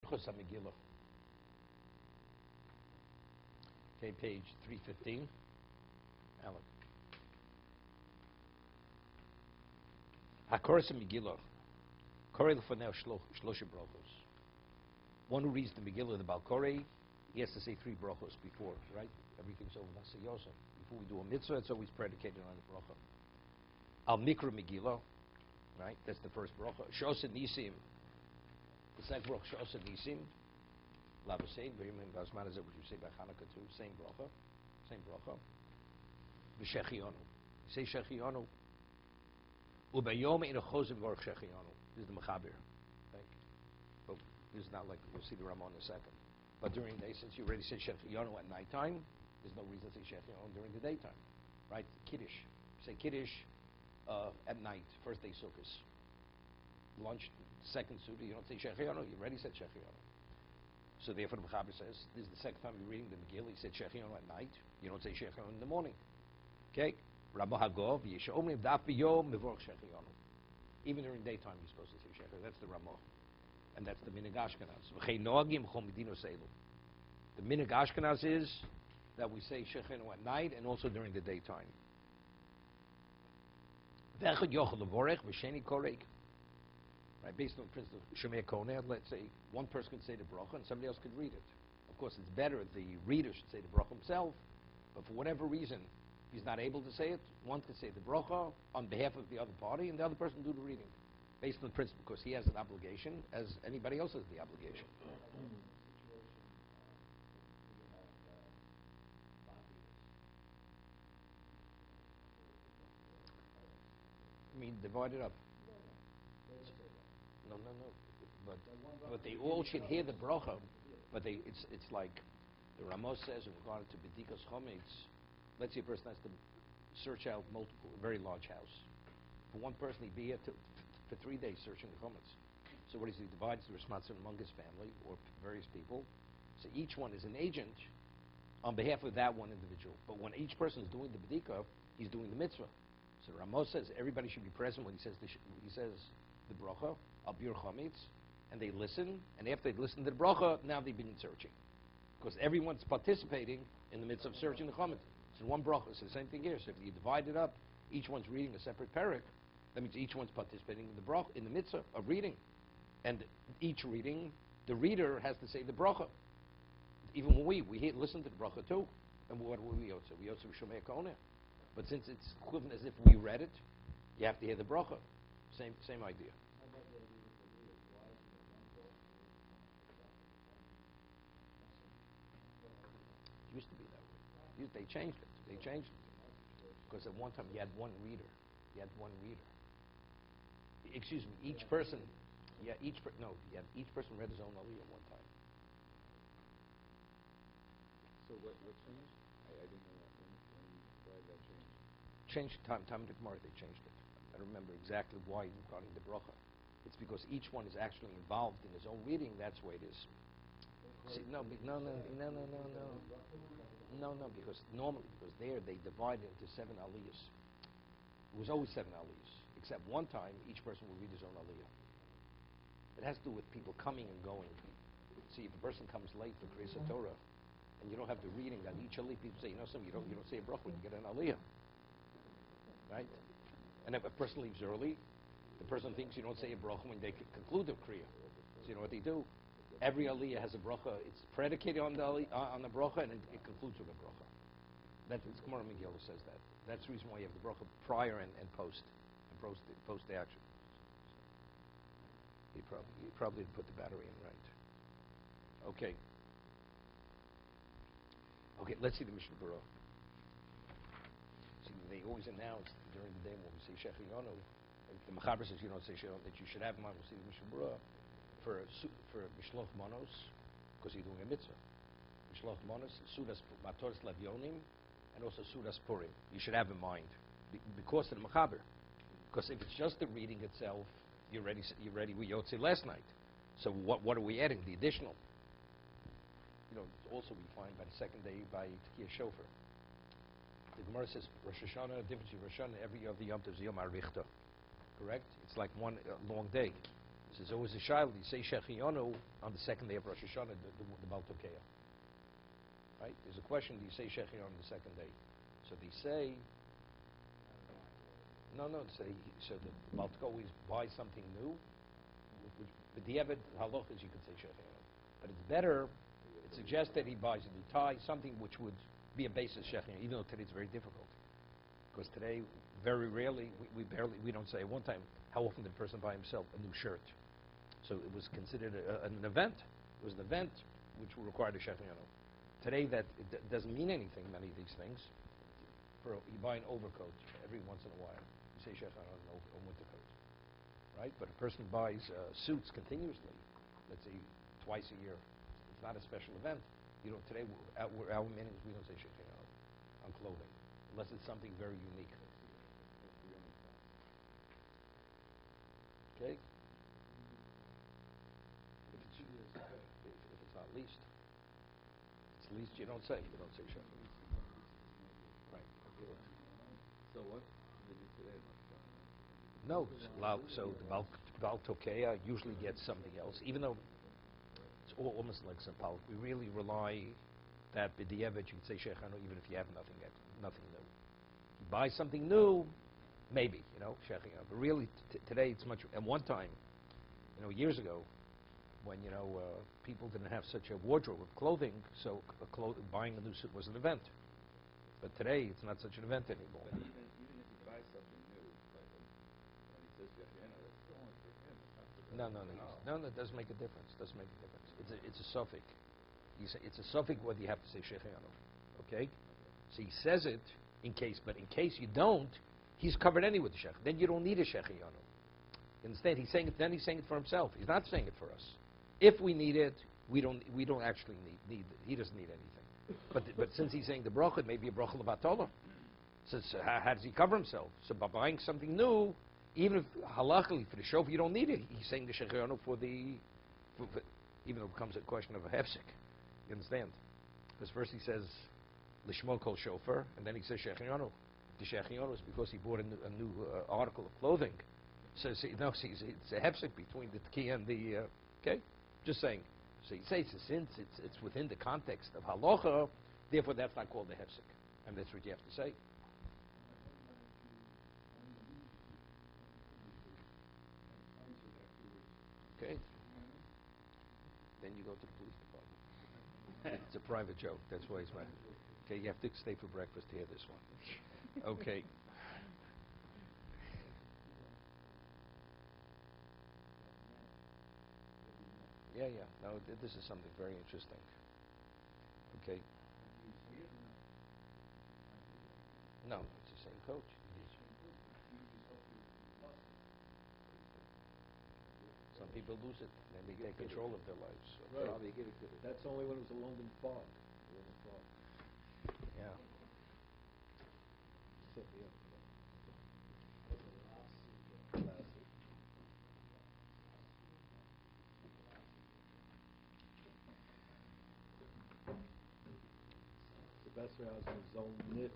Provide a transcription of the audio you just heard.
Brachos HaMegillah. Okay, page 315. Alan. HaKoros HaMegillah. Korei L'fanei Shlosha Brachos. One who reads the Megillah, the Balkorei, he has to say 3 brachos before, right? Everything's over Nasa Yosef. Before we do a mitzvah, it's always predicated on a bracha. Al Mikra Megillah, right? That's the first bracha. Shosa Nisim. The second bracha, Shosa Nisim. Lavasein, B'yimim Gazman, is that what you say by Hanukkah too? Same bracha. Same bracha. V'Shechianu. You say Shechianu. U'bayom in a chozim vorach Shechianu. This is the Mechaber. But this is not like, we'll see the Ramah in a second. But during the day, since you already said Shechianu at nighttime, there's no reason to say Shechianu during the daytime. Right? Kiddush. Say Kiddush at night, first day Sukkot. Lunch, second Sukkot, you don't say Shechianu, you already said Shechianu. So therefore the Mechaber says, this is the second time you're reading the Megillah, he said Shechianu at night, you don't say Shechianu in the morning. Okay? Rabba Hagov, Yeshomrim Daf B'yom Mevorach Shechianu. Even during daytime you're supposed to say Shechianu. That's the Ramah. And that's the Minhag Ashkenaz. V'chei Noagim Chol Medino Seilu. The Minhag Ashkenaz is that we say Shechianu at night and also during the daytime. V'echad Yochel Levorech V'sheni Korek. Right, based on the principle of Shemei Koneh, let's say one person could say the bracha and somebody else could read it. Of course, it's better if the reader should say the bracha himself, but for whatever reason, if he's not able to say it, one could say the bracha on behalf of the other party, and the other person do the reading, based on the principle, because he has an obligation, as anybody else has the obligation. I mean, divide it up. No. But they all should hear the bracha. But it's like the Ramos says in regard to B'dikas Chometz. Let's say a person has to search out a very large house. For one person, he'd be here for 3 days searching the Chometz. So what is he divides the responsibility among his family or various people. So each one is an agent on behalf of that one individual. But when each person is doing the B'dika, he's doing the mitzvah. So Ramos says everybody should be present when he says the bracha, al bir chometz, and they listen, and after they listen to the bracha, now they begin searching. Because everyone's participating in the midst of searching the chometz. So one bracha, it's the same thing here. So if you divide it up, each one's reading a separate parak, that means each one's participating in the bracha, in the mitzvah of reading. And each reading, the reader has to say the bracha. Even when we listen to the bracha too. And what do we yotze? We yotze Shomei Koneh. But since it's equivalent as if we read it, you have to hear the bracha. Same idea. It used to be that way. They changed it. Because at one time you had one reader. Excuse me, each person read his own aliyah at one time. So what changed? I didn't know that. Why did that change? Changed time of the Gemara, they changed it. I don't remember exactly why regarding the bracha. It's because each one is actually involved in his own reading. That's the way it is. See, no. Because there they divided into 7 aliyahs. It was always 7 aliyahs, except one time each person will read his own aliyah. It has to do with people coming and going. See, if a person comes late for Kriyas Torah, and you don't have the reading on each aliyah, people say, you know something, you don't say a bracha when you get an aliyah. Right? And if a person leaves early, the person thinks you don't say a bracha when they conclude the kriya. So you know what they do? Every aliyah has a bracha. It's predicated on the bracha, and it concludes with a bracha. That's Gemara Megillah says that. That's the reason why you have the bracha prior and post the action. He probably didn't put the battery in right. Okay, let's see the Mishna Berura. See, they always announce during the day when we say Shechianu, if the Mechaber says you don't say Shechianu, that you should have in mind, we'll see the Mishna Berura, for Mishloch Manos, because you're doing a mitzvah. Mishloch Manos, Sudas Matoris Levyonim, and also Sudas Purim. You should have in mind, because of the Mechaber. Because if it's just the reading itself, you're ready with Yotze last night. So what are we adding? The additional. Also we find by the second day by Tekiah Shofar. The Gemara says Rosh Hashanah, difference of Rosh Hashanah, every other Yom Tov is Yom HaRichta. Correct? It's like one long day. There's always a child. You say Shechionu on the second day of Rosh Hashanah, the Baal Tokeya. Right? There's a question, do you say Shechionu on the second day? So they say, no, so the Baal Tokeya always buys something new. But the Eved Halach is you could say Shechionu. But it's better, it suggests that he buys a new tie, something which would be a basis Shechionu, even though today it's very difficult. Because today, very rarely, we don't say at one time, how often did a person buy himself a new shirt? So it was considered an event. It was an event which required a Shechionu. Today that doesn't mean anything, many of these things. You buy an overcoat every once in a while. You say Shechionu on a winter coat. Right? But a person buys suits continuously, let's say twice a year. It's not a special event. You know, today, our meanings, we don't say Shechionu on clothing, unless it's something very unique. Okay? If it's not least. If it's least, you don't say Shechionu. Right. So what? Maybe today. No. So the Baal Tokeya usually gets something else, even though it's almost like symbolic. We really rely that b'di'evet you can say Shechionu even if you have nothing new. You buy something new, maybe, Shechionu. But really, today it's much. At one time, years ago, when people didn't have such a wardrobe of clothing, so buying a new suit was an event. But today, it's not such an event anymore. But even if you buy something new, like when he says Shechionu, that's still only for him. It's not for the No, it does make a difference. It's a suffix. It's a suffix whether you have to say Shechionu. Okay? So he says it in case, but in case you don't, he's covered anyway with the Shechionu. Then you don't need a Shechionu. Instead, he's saying it for himself. He's not saying it for us. If we need it, we don't actually need it. He doesn't need anything. But since he's saying the bracha, it may be a bracha l'batola. So how does he cover himself? So by buying something new, even if halachically for the shofar you don't need it, he's saying the Shechionu for even though it becomes a question of a hefsek. You understand? Because first he says lishmo kol shofar, and then he says Shechionu. The Shechionu is because he bought a new article of clothing. So it's a hefsek between the tkiya and the okay. Just saying. So he says since it's within the context of halacha, therefore that's not called a hefsek, and that's what you have to say. Okay. Then you go to the police department. It's a private joke. That's why it's my. Okay, you have to stay for breakfast to hear this one. Okay. Yeah. No, this is something very interesting. Okay. No, it's the same coach. Some people lose it, and they take control of their lives. Okay? Right. That's only when it was a London fog. Yeah. Sebastian has his own knit.